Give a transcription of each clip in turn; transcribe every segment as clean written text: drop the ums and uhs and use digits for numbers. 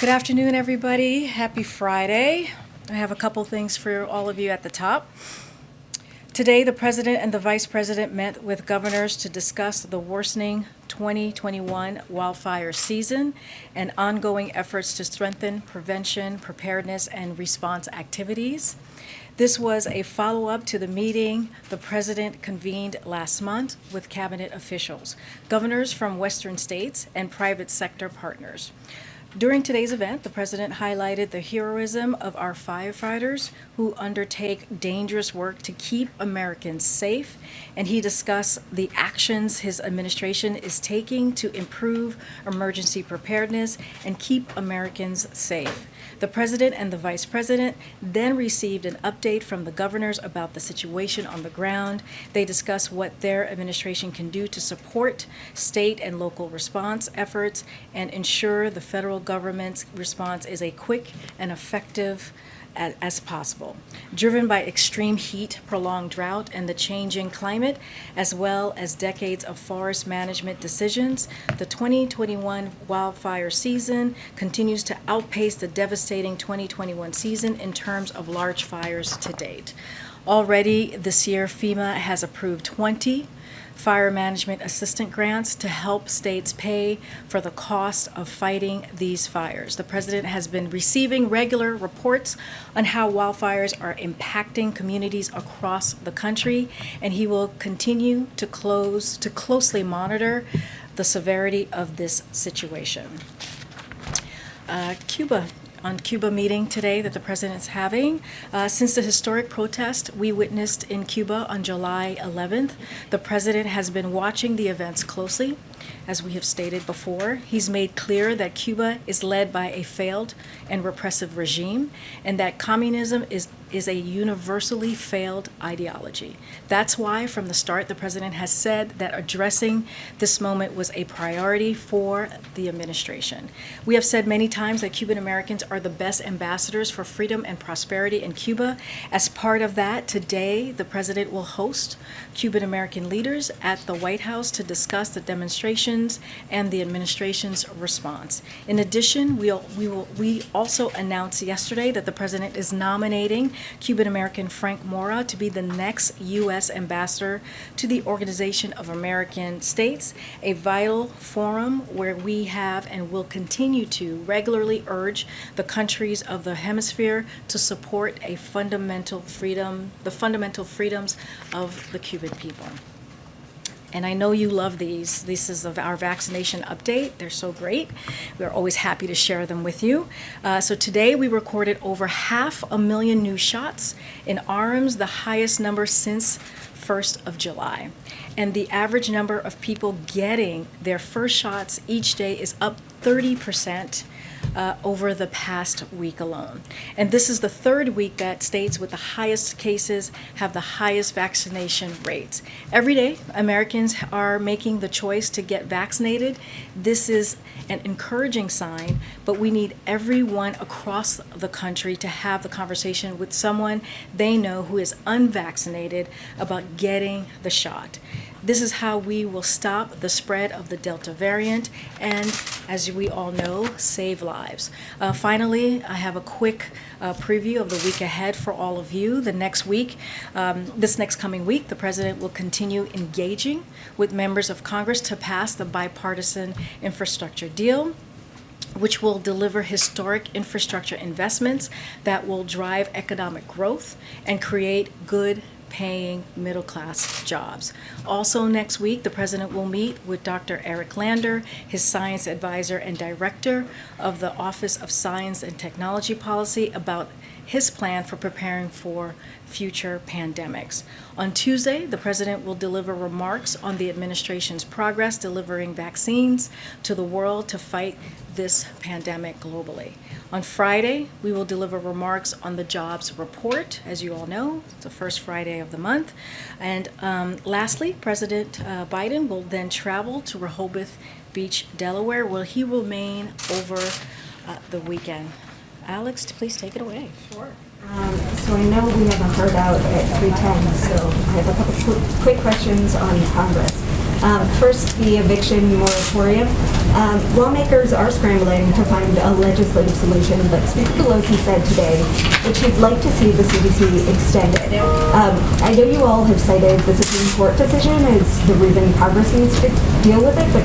Good afternoon, everybody. Happy Friday. I have a couple things for all of you at the top. Today, the President and the Vice President met with governors to discuss the worsening 2021 wildfire season and ongoing efforts to strengthen prevention, preparedness, and response activities. This was a follow-up to the meeting the President convened last month with cabinet officials, governors from Western states, and private sector partners. During today's event, the President highlighted the heroism of our firefighters who undertake dangerous work to keep Americans safe, and he discussed the actions his administration is taking to improve emergency preparedness and keep Americans safe. The President and the Vice President then received an update from the governors about the situation on the ground. They discussed what their administration can do to support state and local response efforts and ensure the federal government's response is as quick and effective as possible. Driven by extreme heat, prolonged drought, and the changing climate, as well as decades of forest management decisions, the 2021 wildfire season continues to outpace the devastating 2021 season in terms of large fires to date. Already this year, FEMA has approved 20 fire management assistance grants to help states pay for the cost of fighting these fires. The President has been receiving regular reports on how wildfires are impacting communities across the country, and he will continue to closely monitor the severity of this situation. Cuba meeting today that the President's having. Since the historic protest we witnessed in Cuba on July 11th, the President has been watching the events closely. As we have stated before, he's made clear that Cuba is led by a failed and repressive regime, and that communism is a universally failed ideology. That's why, from the start, the President has said that addressing this moment was a priority for the administration. We have said many times that Cuban Americans are the best ambassadors for freedom and prosperity in Cuba. As part of that, today, the President will host Cuban American leaders at the White House to discuss the demonstrations and the administration's response. In addition, we also announced yesterday that the President is nominating Cuban American Frank Mora to be the next U.S. ambassador to the Organization of American States, a vital forum where we have and will continue to regularly urge the countries of the hemisphere to support the fundamental freedoms of the Cuban people. And I know you love these. This is of our vaccination update. They're so great. We're always happy to share them with you. So today we recorded over 500,000 new shots in arms, the highest number since 1st of July. And the average number of people getting their first shots each day is up 30% over the past week alone. And this is the third week that states with the highest cases have the highest vaccination rates. Every day, Americans are making the choice to get vaccinated. This is an encouraging sign, but we need everyone across the country to have the conversation with someone they know who is unvaccinated about getting the shot. This is how we will stop the spread of the Delta variant and, as we all know, save lives. Finally, I have a quick preview of the week ahead for all of you. The next week, this next coming week, the President will continue engaging with members of Congress to pass the bipartisan infrastructure deal, which will deliver historic infrastructure investments that will drive economic growth and create good paying middle-class jobs. Also next week, the President will meet with Dr. Eric Lander, his science advisor and director of the Office of Science and Technology Policy, about his plan for preparing for future pandemics. On Tuesday, the President will deliver remarks on the administration's progress delivering vaccines to the world to fight this pandemic globally. On Friday, we will deliver remarks on the jobs report. As you all know, it's the first Friday of the month. And lastly, President Biden will then travel to Rehoboth Beach, Delaware, where he will remain over the weekend. Alex, please take it away. Sure. So I know we have a hard out at 3:10, so I have a couple quick questions on Congress. First, the eviction moratorium. Lawmakers are scrambling to find a legislative solution, but Speaker Pelosi said today that she'd like to see the CDC extended. I know you all have cited the Supreme Court decision as the reason Congress needs to deal with it, but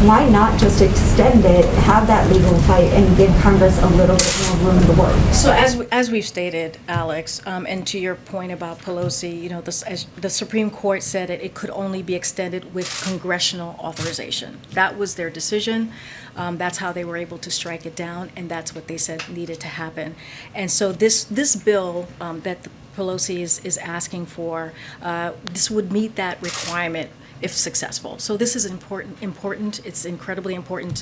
why not just extend it, have that legal fight, and give Congress a little bit more room to work? So as we've stated, Alex, and to your point about Pelosi, as the Supreme Court said it could only be extended with congressional authorization. That was their decision. That's how they were able to strike it down, and that's what they said needed to happen. And so this bill that Pelosi is asking for, this would meet that requirement if successful. So this is important. It's incredibly important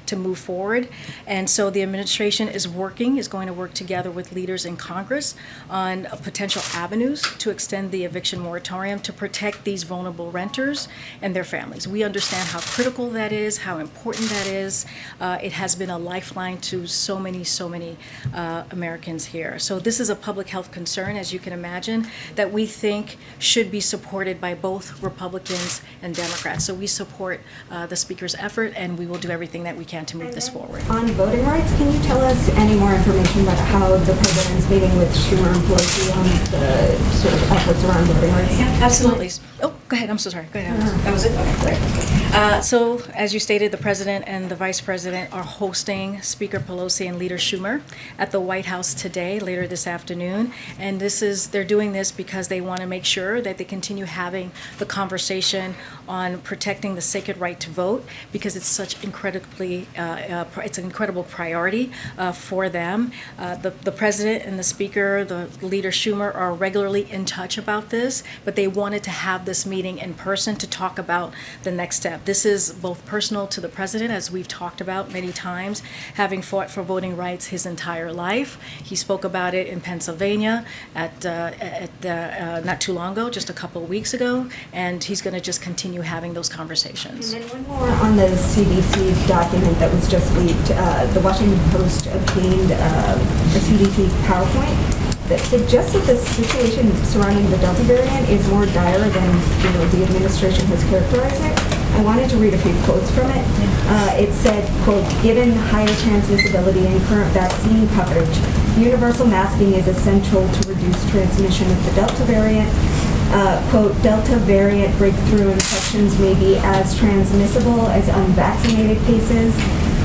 to move forward. And so the administration is going to work together with leaders in Congress on potential avenues to extend the eviction moratorium to protect these vulnerable renters and their families. We understand how critical that is, how important that is. It has been a lifeline to so many Americans here. So this is a public health concern, as you can imagine, that we think should be supported by both Republicans and Democrats. So we support the Speaker's effort, and we will do everything that we can to move this forward. On voting rights, can you tell us any more information about how the President's meeting with Schumer and Pelosi on the sort of efforts around voting rights? Yeah, absolutely. Oh, go ahead. I'm so sorry. Go ahead. That was it? Okay. So, as you stated, the President and the Vice President are hosting Speaker Pelosi and Leader Schumer at the White House today, later this afternoon. And they're doing this because they want to make sure that they continue having the conversation on protecting the sacred right to vote, because it's such it's an incredible priority for them. The President and the Speaker, the Leader Schumer, are regularly in touch about this, but they wanted to have this meeting in person to talk about the next step. This is both personal to the President, as we've talked about many times, having fought for voting rights his entire life. He spoke about it in Pennsylvania at not too long ago, just a couple of weeks ago, and he's going to just continue having those conversations. And then one more on the CDC document that was just leaked. The Washington Post obtained a CDC PowerPoint that suggests that the situation surrounding the Delta variant is more dire than the administration has characterized it. I wanted to read a few quotes from it. It said, quote, "Given higher transmissibility and current vaccine coverage, universal masking is essential to reduce transmission of the Delta variant. Quote, Delta variant breakthrough infections may be as transmissible as unvaccinated cases,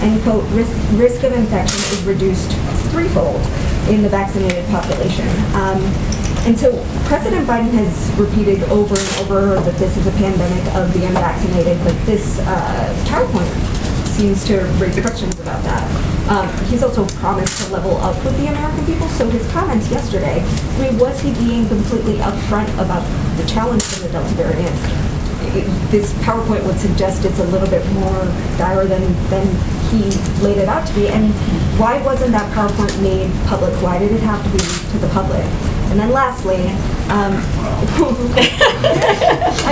and quote, risk of infection is reduced threefold in the vaccinated population." And so President Biden has repeated over and over that this is a pandemic of the unvaccinated, but this PowerPoint seems to raise questions about that. He's also promised to level up with the American people, so his comments yesterday, was he being completely upfront about the challenge from the Delta variant? This PowerPoint would suggest it's a little bit more dire than he laid it out to be. And why wasn't that PowerPoint made public? Why did it have to be to the public? And then lastly, I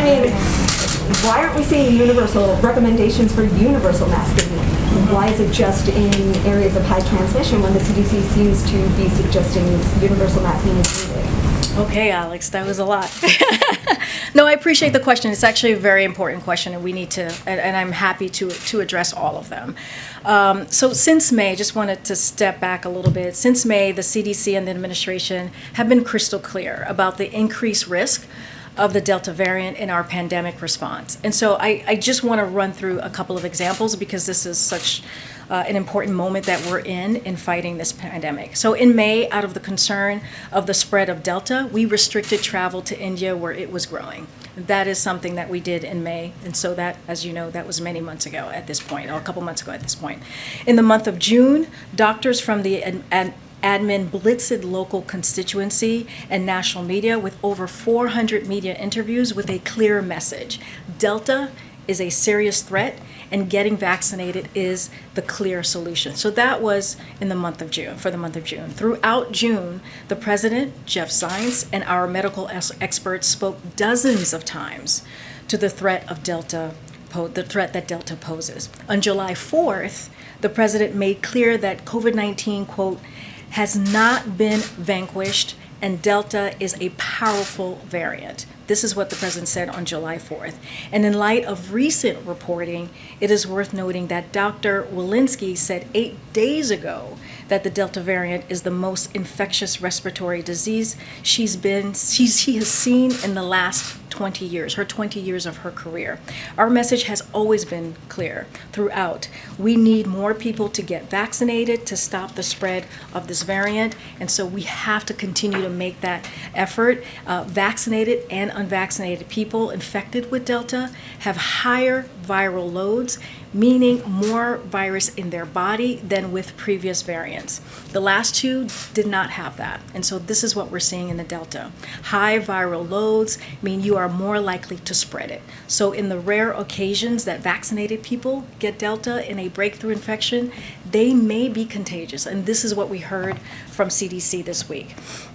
mean, why aren't we seeing universal recommendations for universal masking? Why is it just in areas of high transmission when the CDC seems to be suggesting universal masking is needed? Okay, Alex, that was a lot. No, I appreciate the question. It's actually a very important question, and we need to, and I'm happy to address all of them. So since May, I just wanted to step back a little bit. Since May, the CDC and the administration have been crystal clear about the increased risk of the Delta variant in our pandemic response. And so I just want to run through a couple of examples, because this is such an important moment that we're in fighting this pandemic. So in May, out of the concern of the spread of Delta, we restricted travel to India where it was growing. That is something that we did in May. And so that, as you know, that was many months ago at this point, or a couple months ago at this point. In the month of June, doctors from the admin blitzed local constituency and national media with over 400 media interviews with a clear message. Delta is a serious threat, and getting vaccinated is the clear solution. So that was in the month of June, for the month of June. Throughout June, the President, Jeff Zients, and our medical experts spoke dozens of times to the threat of Delta, the threat that Delta poses. On July 4th, the President made clear that COVID-19, quote, has not been vanquished, and Delta is a powerful variant. This is what the president said on July 4th. And in light of recent reporting, it is worth noting that Dr. Walensky said 8 days ago that the Delta variant is the most infectious respiratory disease she has seen in the last 20 years, her 20 years of her career. Our message has always been clear throughout. We need more people to get vaccinated to stop the spread of this variant, and so we have to continue to make that effort. Vaccinated and unvaccinated people infected with Delta have higher viral loads, meaning more virus in their body than with previous variants. The last two did not have that, and so this is what we're seeing in the Delta. High viral loads mean you are more likely to spread it. So in the rare occasions that vaccinated people get Delta in a breakthrough infection, they may be contagious, and this is what we heard from CDC this week.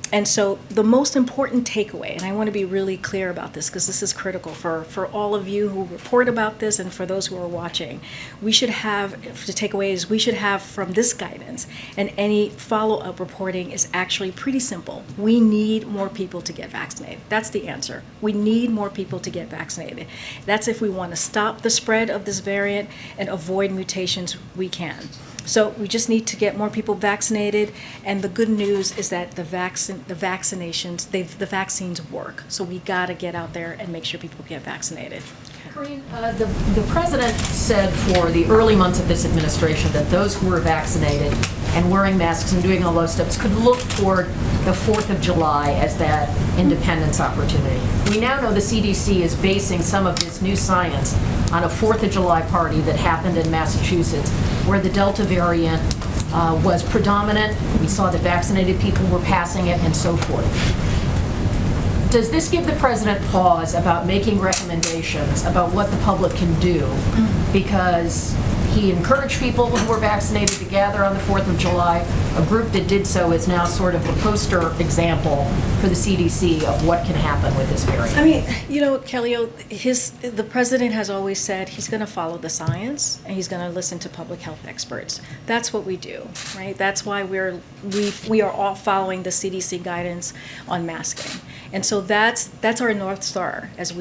And so the most important takeaway, and I want to be really clear about this because this is critical for all of you who report about this and for those who are watching, we should have, the takeaway is we should have from this guidance and any follow-up reporting is actually pretty simple. We need more people to get vaccinated. That's the answer. We need more people to get vaccinated. That's if we want to stop the spread of this variant and avoid mutations, we can. So we just need to get more people vaccinated, and the good news is that the vaccines work. So we got to get out there and make sure people get vaccinated. Karine, the president said for the early months of this administration that those who were vaccinated and wearing masks and doing all those steps could look toward the 4th of July as that independence opportunity. We now know the CDC is basing some of this new science on a 4th of July party that happened in Massachusetts where the Delta variant was predominant. We saw that vaccinated people were passing it and so forth. Does this give the president pause about making recommendations about what the public can do? Because he encouraged people who were vaccinated to gather on the 4th of July. A group that did so is now sort of a poster example for the CDC of what can happen with this variant. I mean, you know, Kelly, the president has always said he's going to follow the science and he's going to listen to public health experts. That's what we do, right? That's why we are all following the CDC guidance on masking. And so that's our North Star, as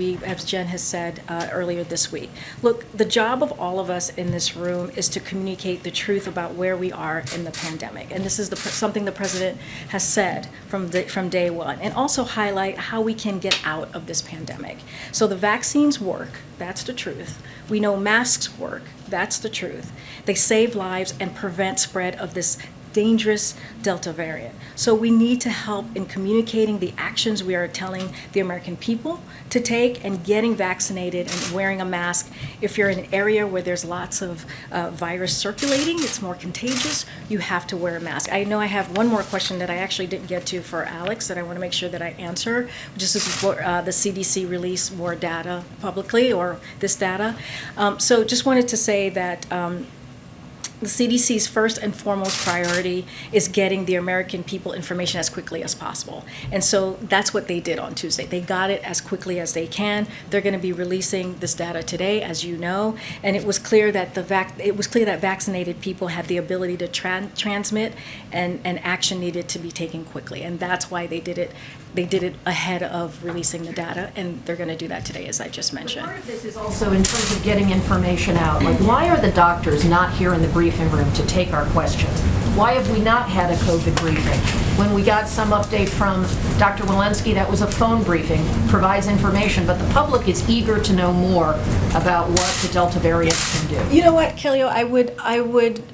Jen has said earlier this week. Look, the job of all of us in this room is to communicate the truth about where we are in the pandemic. And this is something the president has said from day one, and also highlight how we can get out of this pandemic. So the vaccines work, that's the truth. We know masks work, that's the truth. They save lives and prevent spread of this dangerous Delta variant. So we need to help in communicating the actions we are telling the American people to take and getting vaccinated and wearing a mask. If you're in an area where there's lots of virus circulating, it's more contagious, you have to wear a mask. I know I have one more question that I actually didn't get to for Alex that I want to make sure that I answer, which is the CDC release more data publicly, or this data. So just wanted to say that the CDC's first and foremost priority is getting the American people information as quickly as possible. And so that's what they did on Tuesday. They got it as quickly as they can. They're going to be releasing this data today, as you know, and it was clear that vaccinated people had the ability to transmit, and action needed to be taken quickly. And that's why they did it. They did it ahead of releasing the data, and they're going to do that today, as I just mentioned. But part of this is also in terms of getting information out. Like, why are the doctors not here in the briefing room to take our questions? Why have we not had a COVID briefing? When we got some update from Dr. Walensky, that was a phone briefing, provides information, but the public is eager to know more about what the Delta variant can do. You know what, Kelly, I would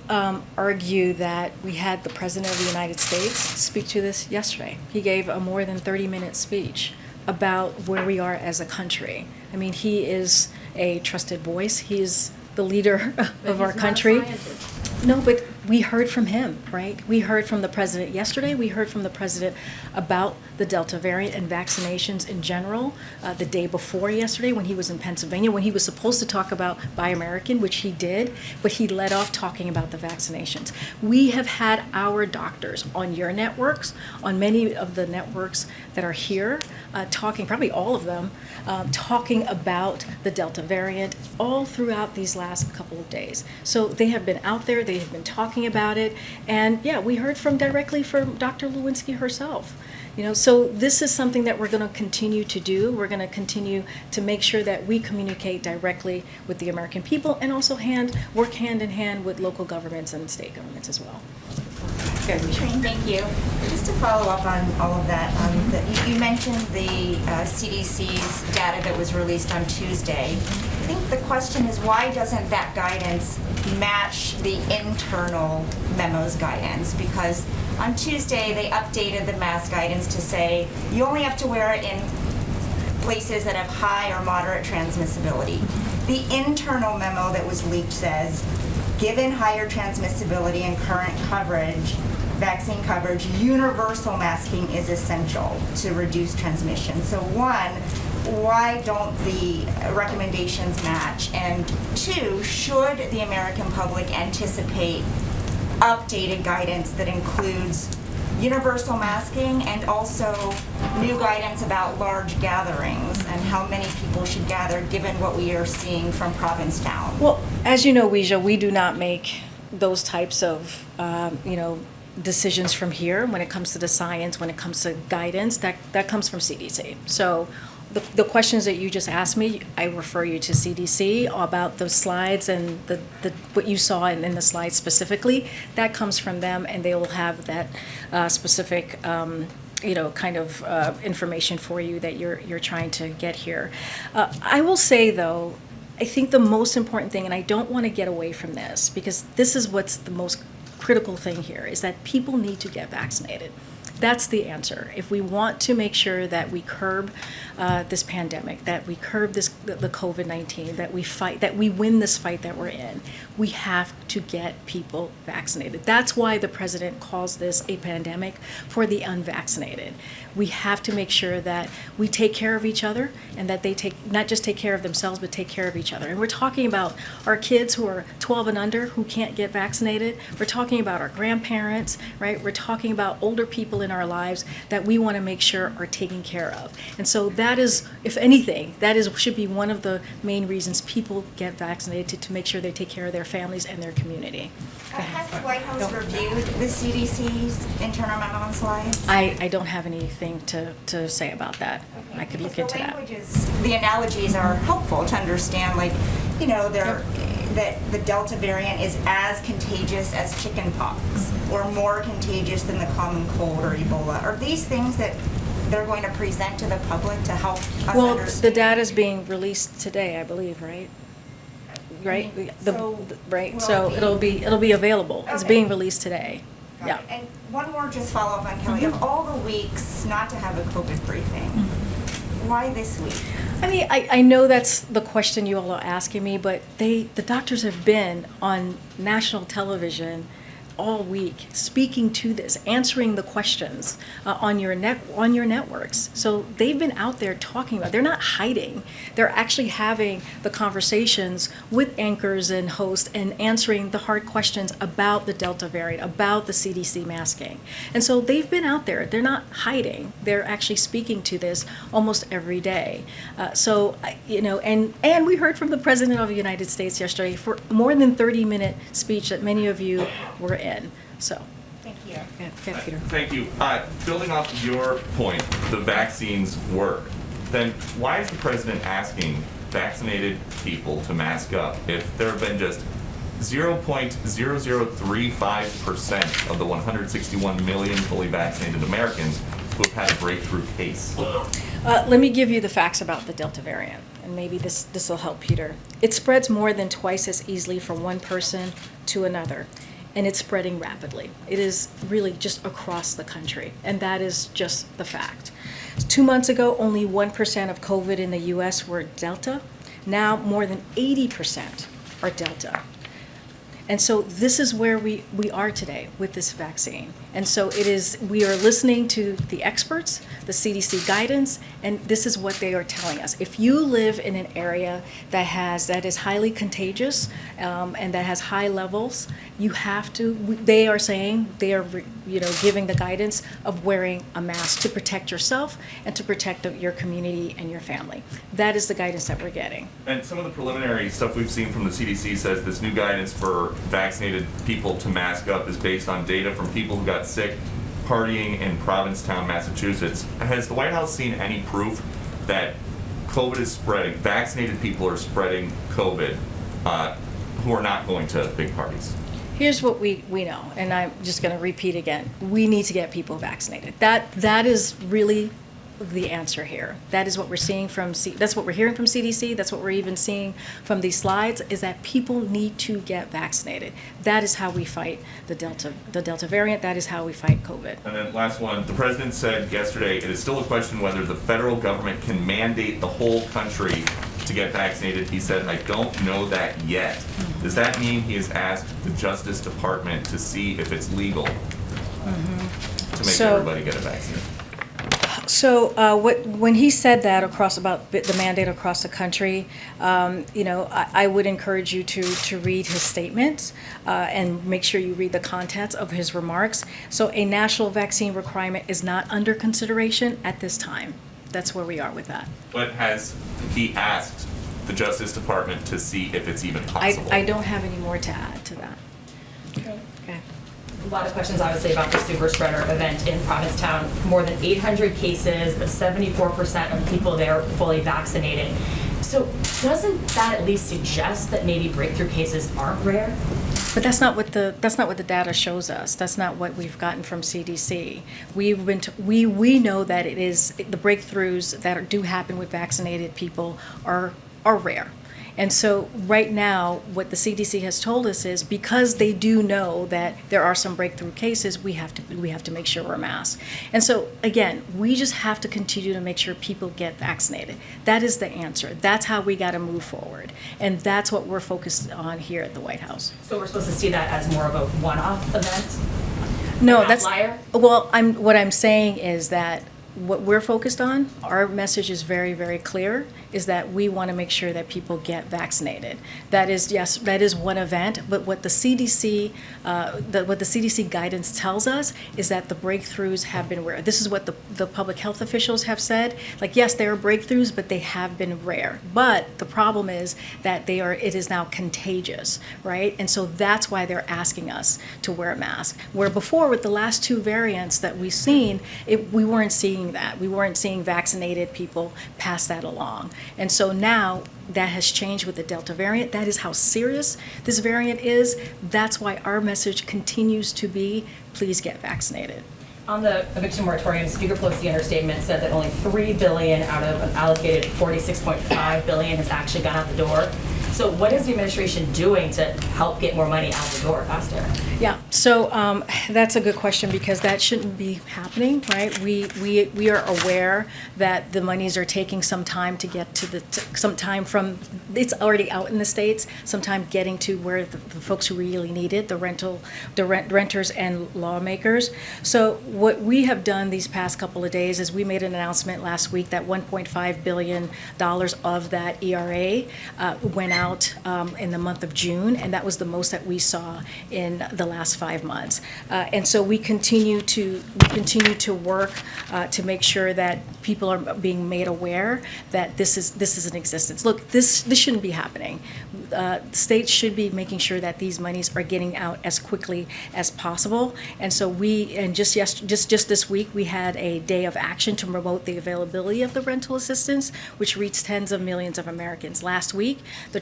argue that we had the President of the United States speak to this yesterday. He gave a more than 30-minute speech about where we are as a country. I mean, he is a trusted voice. He is the leader of our country. No, but we heard from him, right? We heard from the president yesterday. We heard from the president about the Delta variant and vaccinations in general the day before yesterday when he was in Pennsylvania, when he was supposed to talk about Buy American, which he did, but he led off talking about the vaccinations. We have had our doctors on your networks, on many of the networks that are here, talking, probably all of them, talking about the Delta variant all throughout these last couple of days. So they have been out there, they have been talking about it, and yeah, we heard directly from Dr. Lewinsky herself. So this is something that we're going to continue to do. We're going to continue to make sure that we communicate directly with the American people and also work hand in hand with local governments and state governments as well. Karine, thank you. Just to follow up on all of that, you mentioned the CDC's data that was released on Tuesday. I think the question is, why doesn't that guidance match the internal memo's guidance? Because on Tuesday, they updated the mask guidance to say you only have to wear it in places that have high or moderate transmissibility. The internal memo that was leaked says, given higher transmissibility and current coverage, vaccine coverage, universal masking is essential to reduce transmission. So one, why don't the recommendations match? And two, should the American public anticipate updated guidance that includes universal masking and also new guidance about large gatherings and how many people should gather given what we are seeing from Provincetown? Well, as you know, Weijia, we do not make those types of, decisions from here when it comes to the science, when it comes to guidance. That comes from CDC. So the questions that you just asked me, I refer you to CDC about those slides and the what you saw in the slides specifically. That comes from them, and they will have that specific information for you that you're trying to get here. I will say, though, I think the most important thing, and I don't want to get away from this, because this is what's the most critical thing here, is that people need to get vaccinated. That's the answer. If we want to make sure that we curb this pandemic, that we curb the COVID-19, that we win this fight that we're in, we have to get people vaccinated. That's why the president calls this a pandemic for the unvaccinated. We have to make sure that we take care of each other, and that they not just take care of themselves, but take care of each other. And we're talking about our kids who are 12 and under who can't get vaccinated. We're talking about our grandparents, right? We're talking about older people in our lives that we want to make sure are taken care of. And so that is, if anything, should be one of the main reasons people get vaccinated, to make sure they take care of their families and their community. Has the White House reviewed the CDC's internal memo on slides? I don't have anything to say about that. I could look into that. The analogies are helpful to understand, that the Delta variant is as contagious as chickenpox or more contagious than the common cold or Ebola. Are these things that they're going to present to the public to help us Well, understand? the data is being released today, I believe, right? Right? Right. So it'll be available. It's Okay. being released today. Got Yeah. it. And one more just follow up on Kelly. Of all the weeks not to have a COVID briefing, why this week? I mean, I know that's the question you all are asking me, but the doctors have been on national television all week speaking to this, answering the questions on your networks. So they've been out there talking about. They're not hiding. They're actually having the conversations with anchors and hosts and answering the hard questions about the Delta variant, about the CDC masking. And so they've been out there. They're not hiding. They're actually speaking to this almost every day. And we heard from the President of the United States yesterday for more than 30-minute speech that many of you were in. So, Thank you. yeah, Peter. Thank you. Building off of your point, the vaccines work. Then why is the president asking vaccinated people to mask up if there have been just 0.0035% of the 161 million fully vaccinated Americans who have had a breakthrough case? Let me give you the facts about the Delta variant, and maybe this will help Peter. It spreads more than twice as easily from one person to another, and it's spreading rapidly. It is really just across the country, and that is just the fact. 2 months ago, only 1% of COVID in the U.S. were Delta. Now, more than 80% are Delta. And so this is where we are today with this vaccine. And so we are listening to the experts, the CDC guidance, and this is what they are telling us. If you live in an area that is highly contagious and that has high levels, they are saying, giving the guidance of wearing a mask to protect yourself and to protect your community and your family. That is the guidance that we're getting. And some of the preliminary stuff we've seen from the CDC says this new guidance for vaccinated people to mask up is based on data from people who got sick partying in Provincetown, Massachusetts. Has the White House seen any proof that COVID is spreading, vaccinated people are spreading COVID who are not going to big parties? Here's what we know, and I'm just going to repeat again. We need to get people vaccinated. That is really the answer here. That is what we're seeing from that's what we're hearing from CDC. That's what we're even seeing from these slides, is that people need to get vaccinated. That is how we fight the Delta variant. That is how we fight COVID. And then last one, the president said yesterday it is still a question whether the federal government can mandate the whole country to get vaccinated. He said, I don't know that yet. Does that mean he has asked the Justice Department to see if it's legal to make everybody get a vaccine? So when he said that about the mandate across the country, I would encourage you to read his statements and make sure you read the contents of his remarks. So a national vaccine requirement is not under consideration at this time. That's where we are with that. But has he asked the Justice Department to see if it's even possible? I don't have any more to add to that. Okay. Okay. A lot of questions, obviously, about the super spreader event in Provincetown. More than 800 cases, 74% of people there fully vaccinated. So doesn't that at least suggest that maybe breakthrough cases aren't rare? But that's not what the data shows us. That's not what we've gotten from CDC. We know that it is the breakthroughs that do happen with vaccinated people are rare. And so right now, what the CDC has told us is, because they do know that there are some breakthrough cases, we have to make sure we're masked. And so again, we just have to continue to make sure people get vaccinated. That is the answer. That's how we got to move forward. And that's what we're focused on here at the White House. So we're supposed to see that as more of a one-off event? No, An that's outlier? well. What I'm saying is that what we're focused on, our message is very, very clear, is that we want to make sure that people get vaccinated. That is, yes, that is one event, but what the CDC guidance tells us is that the breakthroughs have been rare. This is what the public health officials have said. Like, yes, there are breakthroughs, but they have been rare. But the problem is that it is now contagious, right? And so that's why they're asking us to wear a mask. Where before, with the last two variants that we've seen, we weren't seeing that. We weren't seeing vaccinated people pass that along. And so now that has changed with the Delta variant. That is how serious this variant is. That's why our message continues to be, please get vaccinated. On the eviction moratorium, Speaker Pelosi in her statement said that only $3 billion out of an allocated $46.5 billion has actually gone out the door. So what is the administration doing to help get more money out the door faster? Yeah, so that's a good question, because that shouldn't be happening, right? We are aware that the monies are taking some time to get to some time from, it's already out in the States, sometime getting to where the folks who really need it, the renters and lawmakers. So what we have done these past couple of days is we made an announcement last week that $1.5 billion of that ERA went out in the month of June, and that was the most that we saw in the last 5 months. And so we continue to work to make sure that people are being made aware that this is in existence. Look, this shouldn't be happening. States should be making sure that these monies are getting out as quickly as possible. And so just this week we had a day of action to promote the availability of the rental assistance, which reached tens of millions of Americans. Last week, the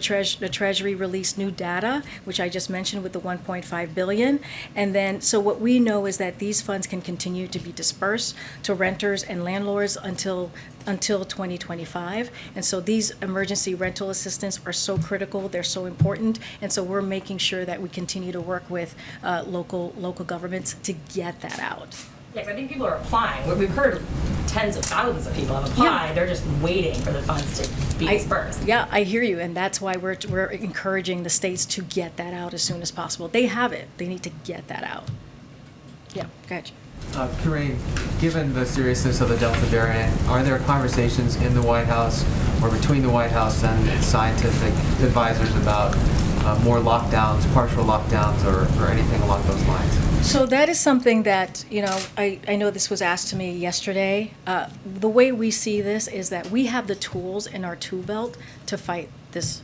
Treasury released new data, which I just mentioned, with the $1.5 billion. And then, so what we know is that these funds can continue to be dispersed to renters and landlords until 2025. And so these emergency rental assistance are so critical, they're so important. And so we're making sure that we continue to work with local governments to get that out. Yeah, 'cause I think people are applying. We've heard tens of thousands of people have applied. Yeah. They're just waiting for the funds to be dispersed. Yeah, I hear you, and that's why we're encouraging the states to get that out as soon as possible. They have it. They need to get that out. Yeah, go ahead. Karine, given the seriousness of the Delta variant, are there conversations in the White House or between the White House and scientific advisors about more lockdowns, partial lockdowns, or anything along those lines? So that is something that, I know this was asked to me yesterday. The way we see this is that we have the tools in our tool belt to fight this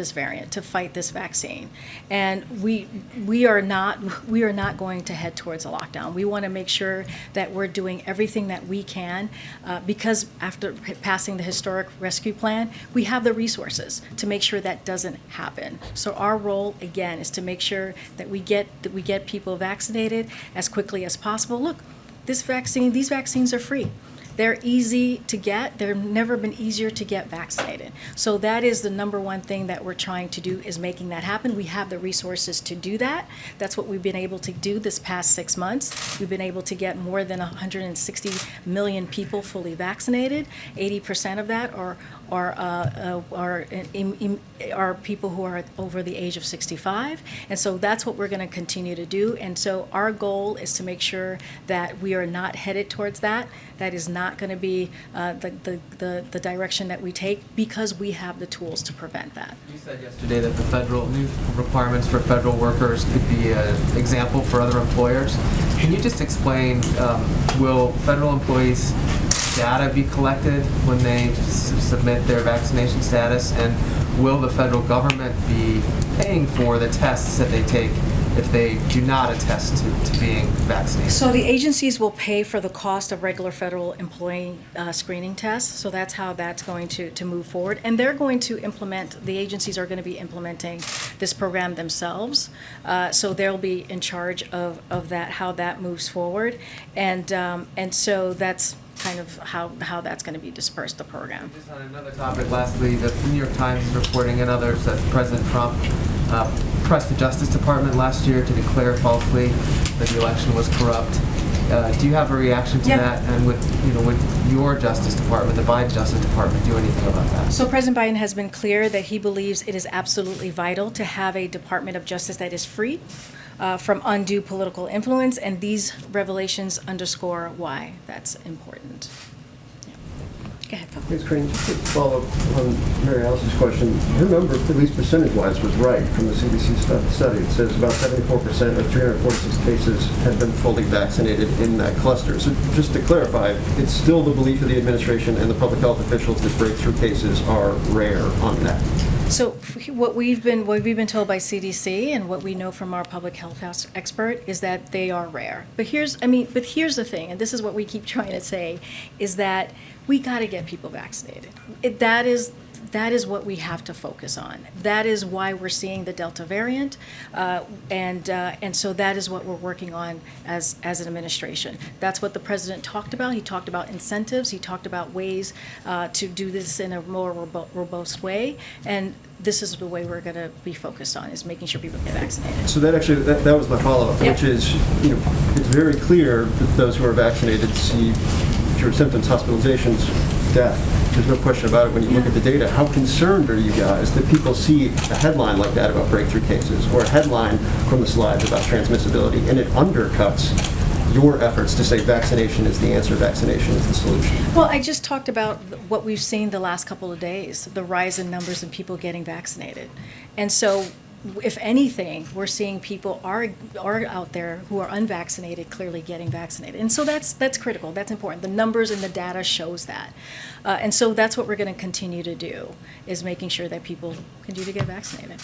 this variant, to fight this vaccine. And we are not going to head towards a lockdown. We want to make sure that we're doing everything that we can, because after passing the historic rescue plan, we have the resources to make sure that doesn't happen. So our role, again, is to make sure that we get people vaccinated as quickly as possible. Look, these vaccines are free. They're easy to get. They've never been easier to get vaccinated. So that is the number one thing that we're trying to do, is making that happen. We have the resources to do that. That's what we've been able to do this past 6 months. We've been able to get more than 160 million people fully vaccinated. 80% of that are people who are over the age of 65. And so that's what we're going to continue to do. And so our goal is to make sure that we are not headed towards that. That is not going to be the direction that we take, because we have the tools to prevent that. You said yesterday that the federal new requirements for federal workers could be an example for other employers. Can you just explain, will federal employees' data be collected when they submit their vaccination status, and will the federal government be paying for the tests that they take if they do not attest to being vaccinated? So the agencies will pay for the cost of regular federal employee screening tests. So that's how that's going to move forward. And they're going to the agencies are going to be implementing this program themselves. So they'll be in charge of that, how that moves forward. And so that's kind of how that's going to be dispersed, the program. Just on another topic, lastly, the New York Times is reporting and others that President Trump pressed the Justice Department last year to declare falsely that the election was corrupt. Do you have a reaction to that? And would your Justice Department, the Biden Justice Department, do anything about that? So President Biden has been clear that he believes it is absolutely vital to have a Department of Justice that is free from undue political influence, and these revelations underscore why that's important. Yeah. Go ahead, Phil. Thanks, Karine. Just to follow up on Mary Alice's question, her number, at least percentage-wise, was right from the CDC study. It says about 74% of 346 cases had been fully vaccinated in that cluster. So just to clarify, it's still the belief of the administration and the public health officials that breakthrough cases are rare on that. So what we've been told by CDC and what we know from our public health expert is that they are rare. But here's the thing, and this is what we keep trying to say, is that we got to get people vaccinated. That is what we have to focus on. That is why we're seeing the Delta variant, and so that is what we're working on as an administration. That's what the president talked about. He talked about incentives. He talked about ways to do this in a more robust way, and this is the way we're going to be focused on, is making sure people get vaccinated. So that actually, that was my follow-up, Yep. which is, it's very clear that those who are vaccinated see fewer symptoms, hospitalizations, death. There's no question about it when you look at the data. How concerned are you guys that people see a headline like that about breakthrough cases, or a headline from the slides about transmissibility, and it undercuts your efforts to say vaccination is the answer, vaccination is the solution? Well, I just talked about what we've seen the last couple of days, the rise in numbers of people getting vaccinated. And so, if anything, we're seeing people are out there who are unvaccinated clearly getting vaccinated. And so that's critical, that's important. The numbers and the data shows that. And so that's what we're going to continue to do, is making sure that people continue to get vaccinated.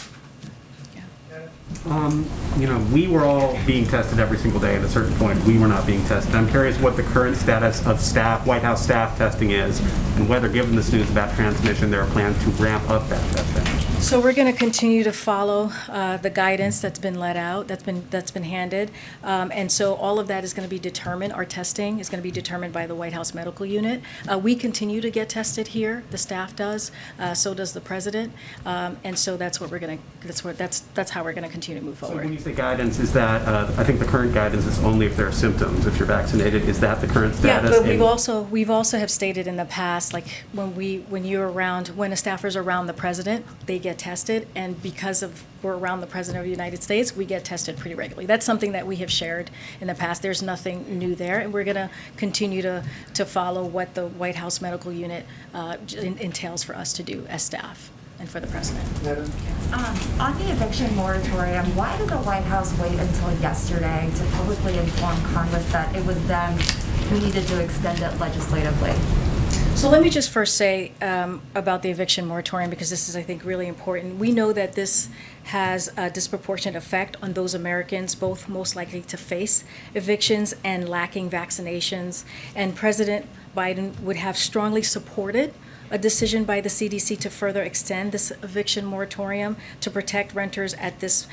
We were all being tested every single day. At a certain point, we were not being tested. I'm curious what the current status of White House staff testing is, and whether, given this news about transmission, there are plans to ramp up that testing. So we're going to continue to follow the guidance that's been let out, that's been handed, and so all of that is going to be determined. Our testing is going to be determined by the White House Medical Unit. We continue to get tested here. The staff does. So does the president, and so that's what we're going to. That's how we're going to continue to move So forward. when you say guidance, is that I think the current guidance is only if there are symptoms. If you're vaccinated, is that the current Yeah, status? but we've also have stated in the past, like when a staffer's around the president, they get tested, and because we're around the president of the United States, we get tested pretty regularly. That's something that we have shared in the past. There's nothing new there, and we're going to continue to follow what the White House Medical Unit entails for us to do as staff and for the president. On the eviction moratorium, why did the White House wait until yesterday to publicly inform Congress that it was them who needed to extend it legislatively? So let me just first say about the eviction moratorium, because this is, I think, really important. We know that this has a disproportionate effect on those Americans, both most likely to face evictions and lacking vaccinations. And President Biden would have strongly supported a decision by the CDC to further extend this eviction moratorium to protect renters at this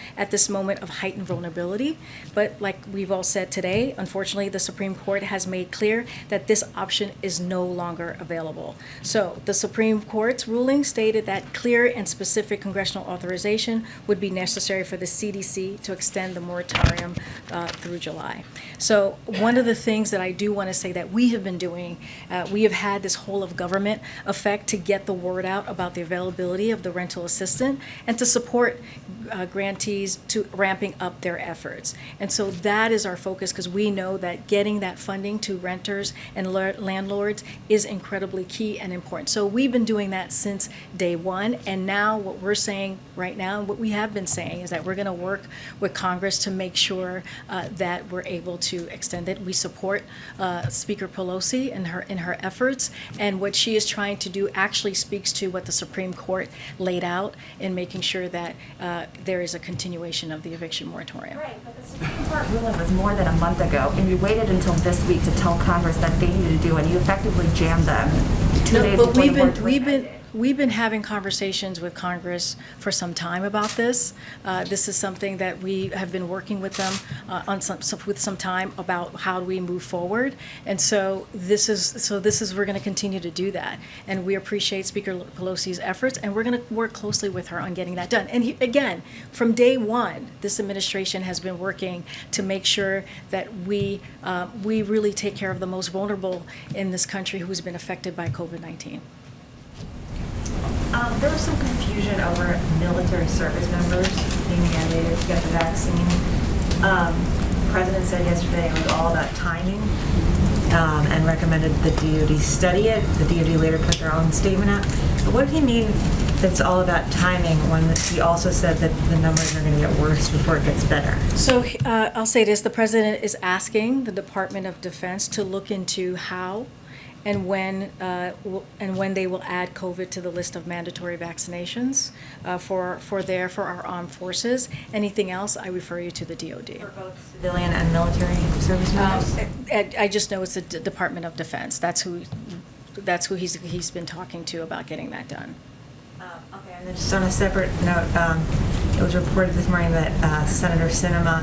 moment of heightened vulnerability. But like we've all said today, unfortunately, the Supreme Court has made clear that this option is no longer available. So the Supreme Court's ruling stated that clear and specific congressional authorization would be necessary for the CDC to extend the moratorium through July. So one of the things that I do want to say that we have been doing, we have had this whole of government effect to get the word out about the availability of the rental assistant and to support grantees to ramping up their efforts. And so that is our focus, because we know that getting that funding to renters and landlords is incredibly key and important. So we've been doing that since day one. And now what we're saying right now, what we have been saying, is that we're going to work with Congress to make sure that we're able to extend it. We support Speaker Pelosi in her efforts, and what she is trying to do actually speaks to what the Supreme Court laid out in making sure that there is a continuation of the eviction moratorium. Right, but the Supreme Court ruling was more than a month ago, and you waited until this week to tell Congress that they needed to do, and you effectively jammed them 2 days No, but before the moratorium ended. we've been having conversations with Congress for some time about this. This is something that we have been working with them with some time about how do we move forward. And so we're going to continue to do that. And we appreciate Speaker Pelosi's efforts, and we're going to work closely with her on getting that done. And again, from day one, this administration has been working to make sure that we really take care of the most vulnerable in this country who's been affected by COVID-19. There was some confusion over military service members being mandated to get the vaccine. The President said yesterday it was all about timing and recommended the DoD study it. The DoD later put their own statement out. But what did he mean that it's all about timing when he also said that the numbers are going to get worse before it gets better? So I'll say this, the President is asking the Department of Defense to look into how and when they will add COVID to the list of mandatory vaccinations for our armed forces. Anything else, I refer you to the DoD. For both civilian and military service members? I just know it's the Department of Defense. That's who he's been talking to about getting that done. Okay, and then just on a separate note, it was reported this morning that Senator Sinema,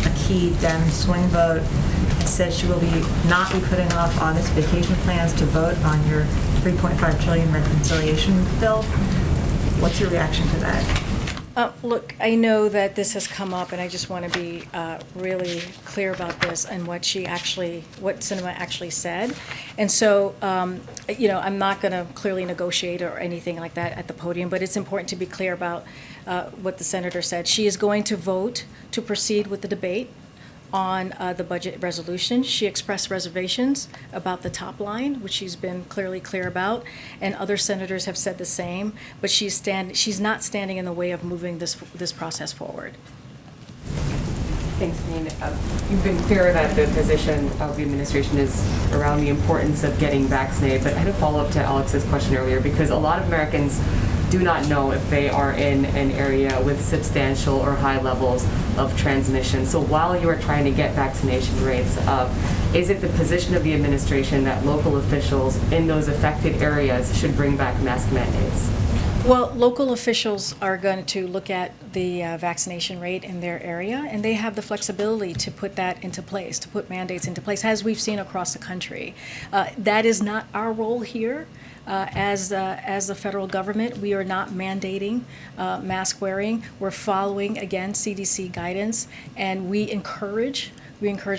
a key Dem swing vote, said she will not be putting off August vacation plans to vote on your $3.5 trillion reconciliation bill. What's your reaction to that? Look, I know that this has come up, and I just want to be really clear about this and what Sinema actually said. And so, I'm not going to clearly negotiate or anything like that at the podium, but it's important to be clear about what the senator said. She is going to vote to proceed with the debate on the budget resolution. She expressed reservations about the top line, which she's been clearly clear about, and other senators have said the same, but she's not standing in the way of moving this process forward. Thanks, Karine. You've been clear that the position of the administration is around the importance of getting vaccinated, but I had a follow-up to Alex's question earlier, because a lot of Americans do not know if they are in an area with substantial or high levels of transmission. So while you are trying to get vaccination rates up, is it the position of the administration that local officials in those affected areas should bring back mask mandates? Well, local officials are going to look at the vaccination rate in their area, and they have the flexibility to put that into place, to put mandates into place, as we've seen across the country. That is not our role here. As the federal government, we are not mandating mask wearing. We're following, again, CDC guidance, and we encourage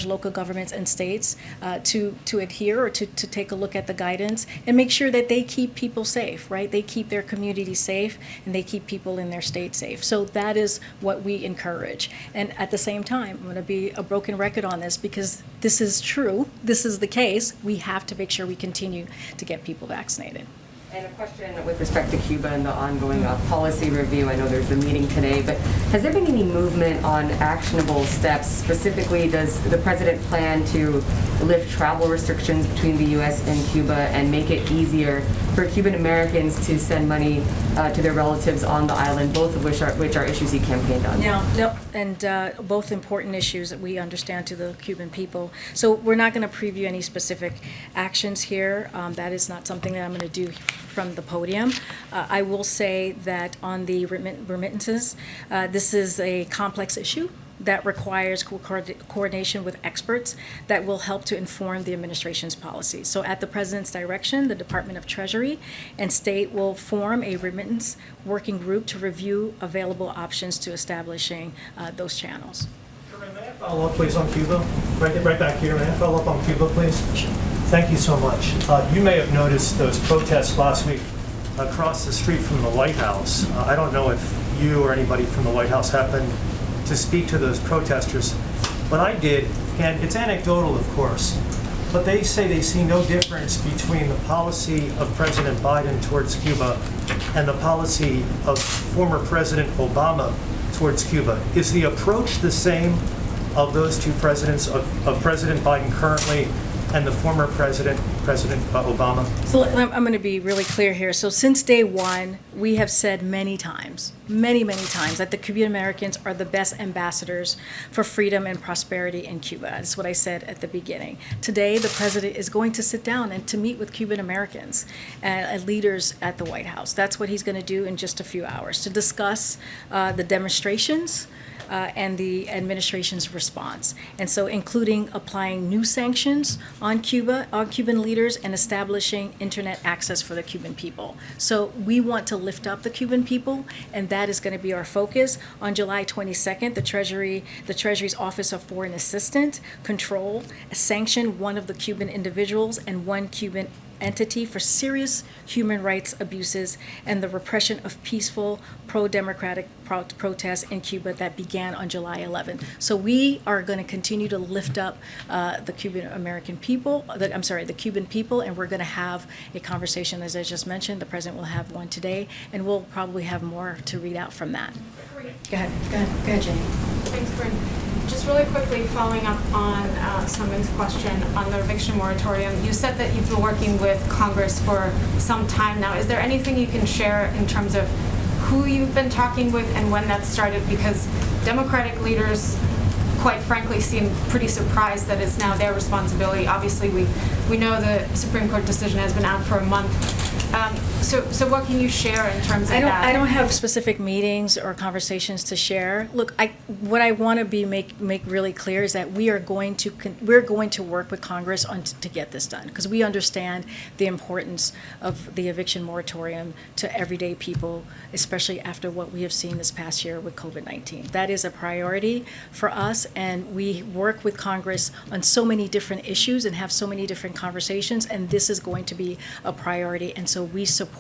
local governments and states to adhere or to take a look at the guidance and make sure that they keep people safe, right? They keep their community safe, and they keep people in their state safe. So that is what we encourage. And at the same time, I'm going to be a broken record on this, because this is true. This is the case. We have to make sure we continue to get people vaccinated. And a question with respect to Cuba and the ongoing policy review. I know there's a meeting today, but has there been any movement on actionable steps? Specifically, does the president plan to lift travel restrictions between the U.S. and Cuba and make it easier for Cuban Americans to send money to their relatives on the island, both of which are issues he campaigned on? No, and both important issues that we understand to the Cuban people. So we're not going to preview any specific actions here. That is not something that I'm going to do from the podium. I will say that on the remittances, this is a complex issue that requires coordination with experts that will help to inform the administration's policy. So at the president's direction, the Department of Treasury and State will form a remittance working group to review available options to establishing those channels. Karine, may I follow up, please, on Cuba? Right back here. May I follow up on Cuba, please? Thank you so much. You may have noticed those protests last week across the street from the White House. I don't know if you or anybody from the White House happened to speak to those protesters, but I did, and it's anecdotal, of course, but they say they see no difference between the policy of President Biden towards Cuba and the policy of former President Obama towards Cuba. Is the approach the same of those two presidents, of President Biden currently and the former President Obama? So I'm going to be really clear here. So since day one, we have said many times, many times, that the Cuban Americans are the best ambassadors for freedom and prosperity in Cuba. That's what I said at the beginning. Today, the president is going to sit down and to meet with Cuban Americans and leaders at the White House. That's what he's going to do in just a few hours, to discuss the demonstrations and the administration's response. And so including applying new sanctions on Cuba, on Cuban leaders, and establishing internet access for the Cuban people. So we want to lift up the Cuban people, and that is going to be our focus. On July 22nd, the Treasury's Office of Foreign Assistant Control sanctioned one of the Cuban individuals and one Cuban entity for serious human rights abuses and the repression of peaceful pro-democratic protests in Cuba that began on July 11th. So we are going to continue to lift up the Cuban people, and we're going to have a conversation, as I just mentioned. The president will have one today, and we'll probably have more to read out from that. Go ahead, Jane. Thanks, Karine. Just really quickly, following up on Summon's question on the eviction moratorium, you said that you've been working with Congress for some time now. Is there anything you can share in terms of who you've been talking with and when that started? Because Democratic leaders, quite frankly, seem pretty surprised that it's now their responsibility. Obviously, we know the Supreme Court decision has been out for a month. So what can you share in terms of that? I don't have specific meetings or conversations to share. Look, what I want to make really clear is that we're going to work with Congress to get this done, because we understand the importance of the eviction moratorium to everyday people, especially after what we have seen this past year with COVID-19. That is a priority for us, and we work with Congress on so many different issues and have so many different conversations, and this is going to be a priority. And so we support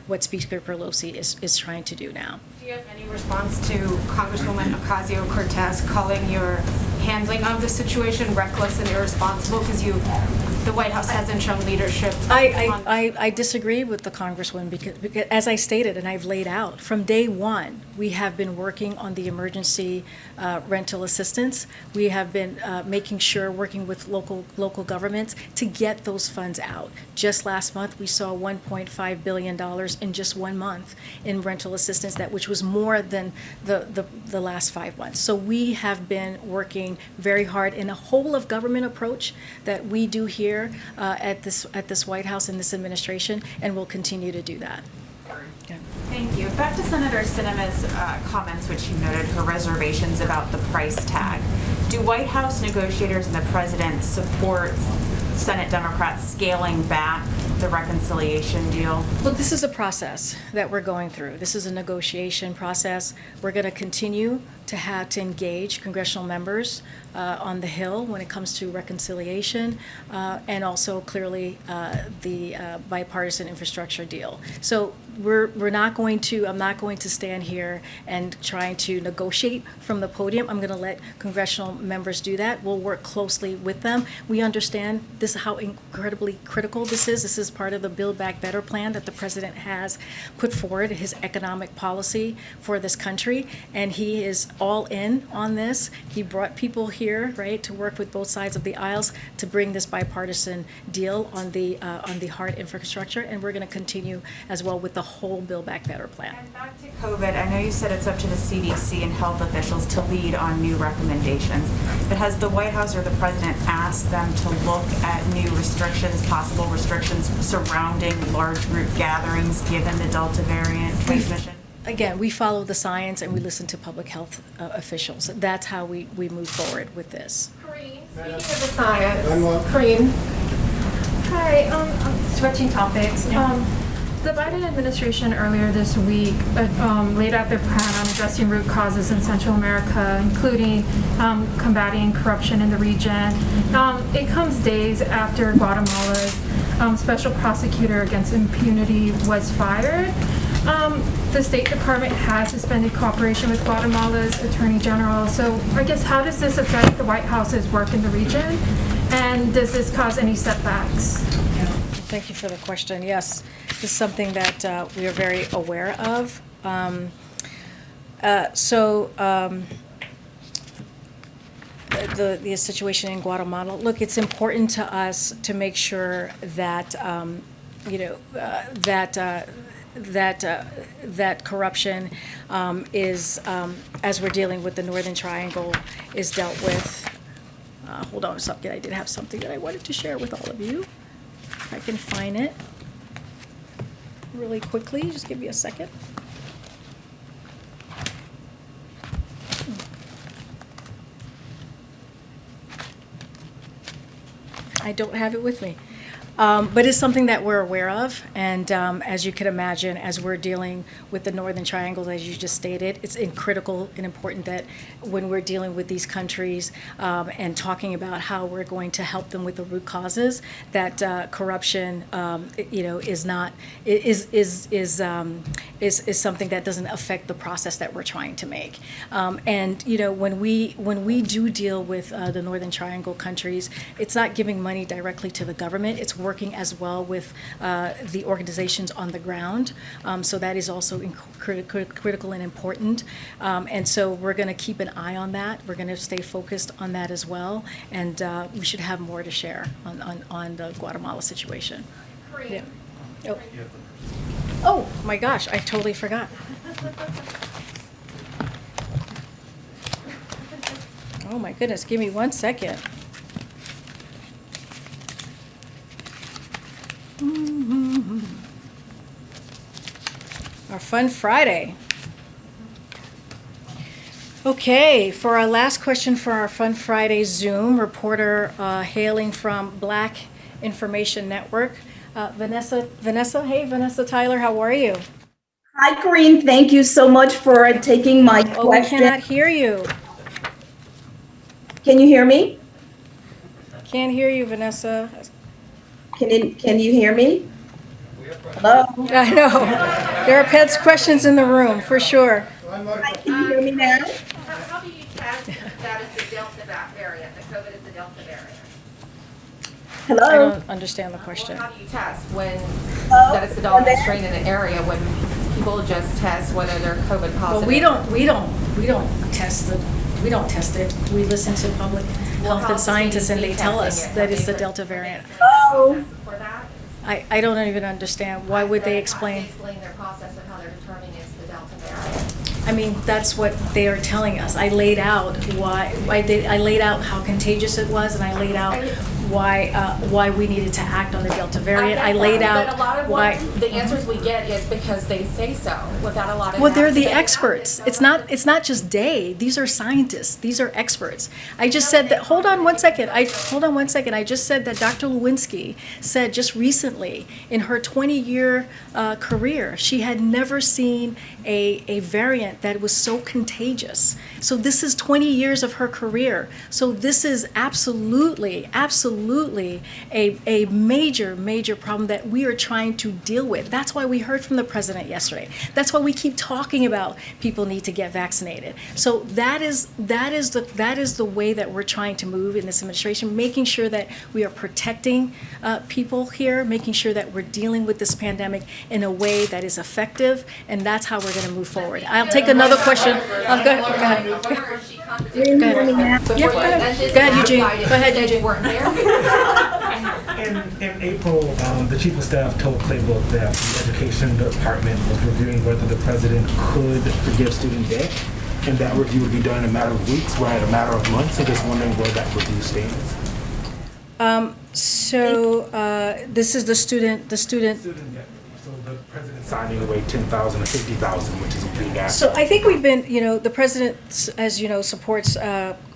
what Speaker Pelosi is trying to do now. Do you have any response to Congresswoman Ocasio-Cortez calling your handling of the situation reckless and irresponsible? Because the White House hasn't shown leadership. I disagree with the Congresswoman because, as I stated and I've laid out, from day one, we have been working on the emergency rental assistance. We have been making sure, working with local governments to get those funds out. Just last month, we saw $1.5 billion in just 1 month in rental assistance, which was more than the last 5 months. So we have been working very hard in a whole of government approach that we do here at this White House and this administration, and we'll continue to do that. Yeah. Thank you. Back to Senator Sinema's comments, which she noted her reservations about the price tag. Do White House negotiators and the president support Senate Democrats scaling back the reconciliation deal? Look, this is a process that we're going through. This is a negotiation process. We're going to continue to have to engage congressional members on the Hill when it comes to reconciliation and also clearly the bipartisan infrastructure deal. So we're not going to, I'm not going to stand here and trying to negotiate from the podium. I'm going to let congressional members do that. We'll work closely with them. We understand this is how incredibly critical this is. This is part of the Build Back Better plan that the president has put forward, his economic policy for this country, and he is all in on this. He brought people here, right, to work with both sides of the aisles to bring this bipartisan deal on the hard infrastructure, and we're going to continue as well with the whole Build Back Better plan. And back to COVID, I know you said it's up to the CDC and health officials to lead on new recommendations, but has the White House or the president asked them to look at new restrictions, possible restrictions surrounding large group gatherings given the Delta variant transmission? Again, we follow the science and we listen to public health officials. That's how we move forward with this. Karine, speaking of the science, Karine. Hi, switching topics. The Biden administration earlier this week laid out their plan on addressing root causes in Central America, including combating corruption in the region. It comes days after Guatemala's special prosecutor against impunity was fired. The State Department has suspended cooperation with Guatemala's Attorney General. So I guess how does this affect the White House's work in the region? And does this cause any setbacks? Thank you for the question. Yes, this is something that we are very aware of. The situation in Guatemala, look, it's important to us to make sure that, that corruption is, as we're dealing with the Northern Triangle, is dealt with. Hold on a second, I did have something that I wanted to share with all of you. If I can find it really quickly, just give me a second. I don't have it with me. But it's something that we're aware of, and as you can imagine, as we're dealing with the Northern Triangle, as you just stated, it's critical and important that when we're dealing with these countries and talking about how we're going to help them with the root causes, that corruption, is something that doesn't affect the process that we're trying to make. And when we do deal with the Northern Triangle countries, it's not giving money directly to the government. It's working as well with the organizations on the ground. So that is also critical and important. And so we're going to keep an eye on that. We're going to stay focused on that as well. And we should have more to share on the Guatemala situation. Yeah. Oh my gosh, I totally forgot. Oh my goodness, give me 1 second. Our Fun Friday. Okay, for our last question for our Fun Friday Zoom, reporter hailing from Black Information Network, Vanessa, hey, Vanessa Tyler, how are you? Hi, Karine. Thank you so much for taking my question. Oh, we cannot hear you. Can you hear me? Can't hear you, Vanessa. Can you hear me? Hello? I know. There are questions in the room, for sure. Hi, can you hear me now? How do you test that is the Delta variant, that COVID is the Delta variant? Hello? I don't understand the question. How do you test when that it's the Delta strain in an area when people just test whether they're COVID positive? Well, we don't test it. We listen to public health and scientists, and they tell us that it's the Delta variant. Oh. I don't even understand. Why would they explain? Explain their process of how they're determining it's the Delta variant. I mean, that's what they are telling us. I laid out I laid out how contagious it was, and I laid out why we needed to act on the Delta variant. I laid out but a lot of why. The answers we get is because they say so, without a lot of. Well, they're the experts. It's not just they. These are scientists. These are experts. I just said that. Hold on one second. I just said that Dr. Lewinsky said just recently in her 20-year career, she had never seen a variant that was so contagious. So this is 20 years of her career. So this is absolutely absolutely a major problem that we are trying to deal with. That's why we heard from the president yesterday. That's why we keep talking about people need to get vaccinated. So that is the way that we're trying to move in this administration, making sure that we are protecting people here, making sure that we're dealing with this pandemic in a way that is effective, and that's how we're going to move forward. I'll take another question. Go ahead. Yeah, go ahead, Eugene. Go ahead, Eugene. In April, the chief of staff told Playbook that the education department was reviewing whether the president could forgive student debt, and that review would be done in a matter of weeks, we're at a matter of months. So just wondering where that review stands. This is the student. Student debt. So the president signing away 10,000 or 50,000, which is a big ask. So I think we've been, the president, as you know, supports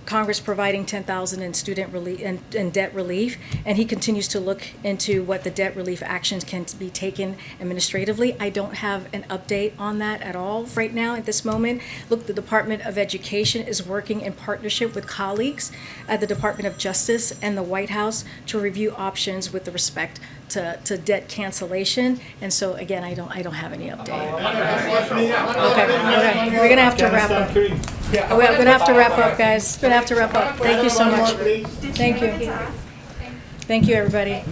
Congress providing 10,000 in student relief and debt relief, and he continues to look into what the debt relief actions can be taken administratively. I don't have an update on that at all right now at this moment. Look, the Department of Education is working in partnership with colleagues at the Department of Justice and the White House to review options with respect to debt cancellation. And so again, I don't have any update. Okay. We're gonna have to wrap up. We're gonna have to wrap up, guys. We're gonna have to wrap up. Thank you so much. Thank you. Thank you, everybody.